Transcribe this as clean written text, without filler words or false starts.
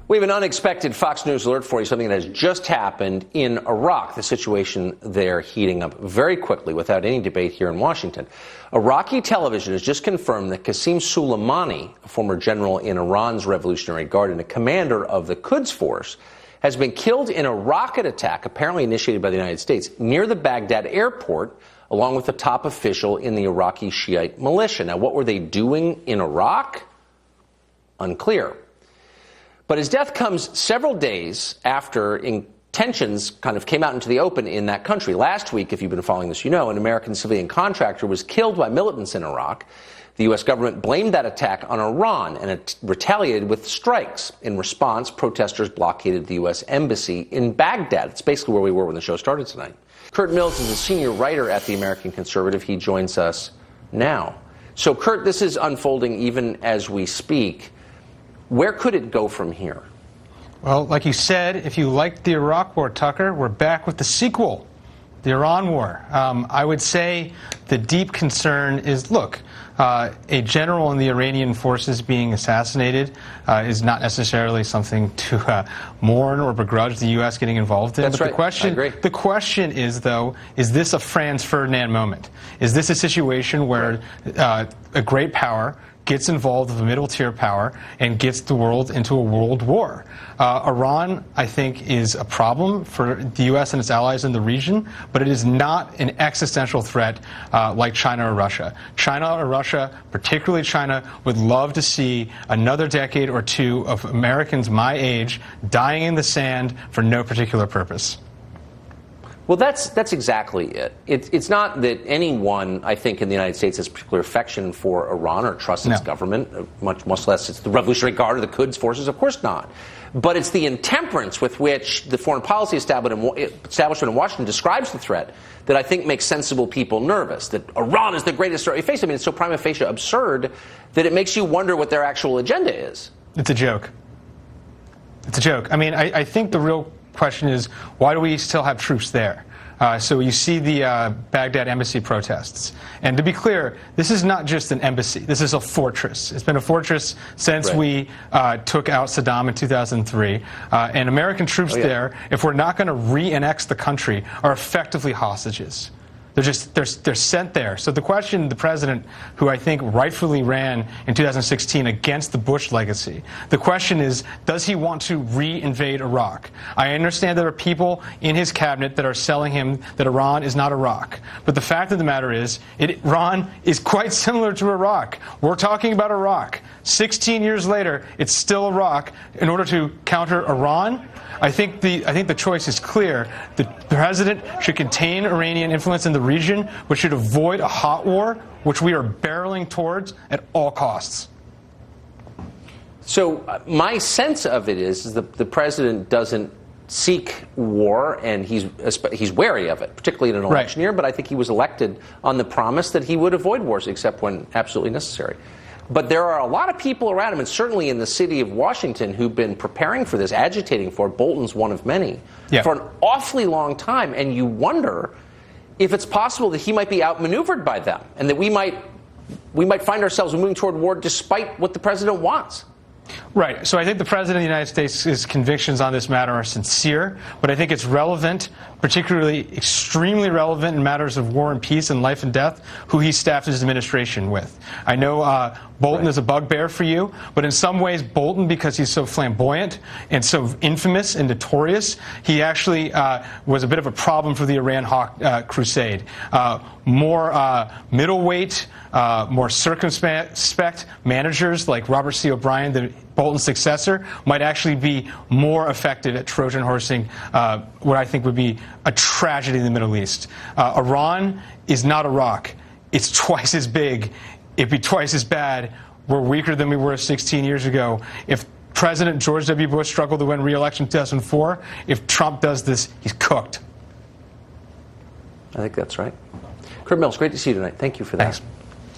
We have an unexpected Fox News alert for you, something that has just happened in Iraq. The situation there heating up very quickly without any debate here in Washington. Iraqi television has just confirmed that Qasem Soleimani, a former general in Iran's Revolutionary Guard and a commander of the Quds Force, has been killed in a rocket attack, apparently initiated by the United States, near the Baghdad airport, along with a top official in the Iraqi Shiite militia. Now, what were they doing in Iraq? Unclear. But his death comes several days after tensions kind of came out into the open in that country. Last week, if you've been following this, you know, an American civilian contractor was killed by militants in Iraq. The U.S. government blamed that attack on Iran, and it retaliated with strikes. In response, protesters blockaded the U.S. embassy in Baghdad. It's basically where we were when the show started tonight. Curt Mills is a senior writer at the American Conservative. He joins us now. So, Curt, this is unfolding even as we speak. Where could it go from here? Well, like you said, if you liked the Iraq War, Tucker, we're back with the sequel, the Iran War. I would say the deep concern is, look, a general in the Iranian forces being assassinated is not necessarily something to mourn or begrudge the U.S. getting involved in. That's but right. I agree. The question is, though, is this a Franz Ferdinand moment? Is this a situation where a great power gets involved with a middle-tier power and gets the world into a world war? Iran, I think, is a problem for the U.S. and its allies in the region, but it is not an existential threat like China or Russia. China or Russia, particularly China, would love to see another decade or two of Americans my age dying in the sand for no particular purpose. Well, that's exactly it. It's not that anyone, I think, in the United States has particular affection for Iran or trusts its government, much less it's the Revolutionary Guard or the Quds Forces. Of course not. But it's the intemperance with which the foreign policy establishment in Washington describes the threat that I think makes sensible people nervous, that Iran is the greatest threat we face. I mean, it's so prima facie absurd that it makes you wonder what their actual agenda is. It's a joke. It's a joke. I mean, I think the real question is, why do we still have troops there? So you see the Baghdad embassy protests. And to be clear, this is not just an embassy. This is a fortress. It's been a fortress since we took out Saddam in 2003. And American troops there, if we're not going to re-annex the country, are effectively hostages. They're sent there. So the question, the president, who I think rightfully ran in 2016 against the Bush legacy, the question is, does he want to re-invade Iraq? I understand there are people in his cabinet that are selling him that Iran is not Iraq. But the fact of the matter is, Iran is quite similar to Iraq. We're talking about Iraq. 16 years later, it's still Iraq. In order to counter Iran, I think the choice is clear. The president should contain Iranian influence in the region, but should avoid a hot war, which we are barreling towards at all costs. So my sense of it is that the president doesn't seek war, and he's wary of it, particularly in an election year. But I think he was elected on the promise that he would avoid wars except when absolutely necessary. But there are a lot of people around him, and certainly in the city of Washington, who've been preparing for this, agitating for it. Bolton's one of many, for an awfully long time. And you wonder if it's possible that he might be outmaneuvered by them, and that we might find ourselves moving toward war despite what the president wants. Right. So I think the President of the United States' convictions on this matter are sincere, but I think it's relevant, particularly extremely relevant in matters of war and peace and life and death, who he staffed his administration with. I know Bolton is a bugbear for you, but in some ways Bolton, because he's so flamboyant and so infamous and notorious, he actually was a bit of a problem for the Iran Hawk crusade. More middleweight, more circumspect managers like Robert C. O'Brien, the Bolton's successor, might actually be more effective at Trojan horsing what I think would be a tragedy in the Middle East. Iran is not Iraq. It's twice as big. It'd be twice as bad. We're weaker than we were 16 years ago. If President George W. Bush struggled to win re-election in 2004, if Trump does this, he's cooked. I think that's right. Curt Mills, great to see you tonight. Thank you for that. Thanks.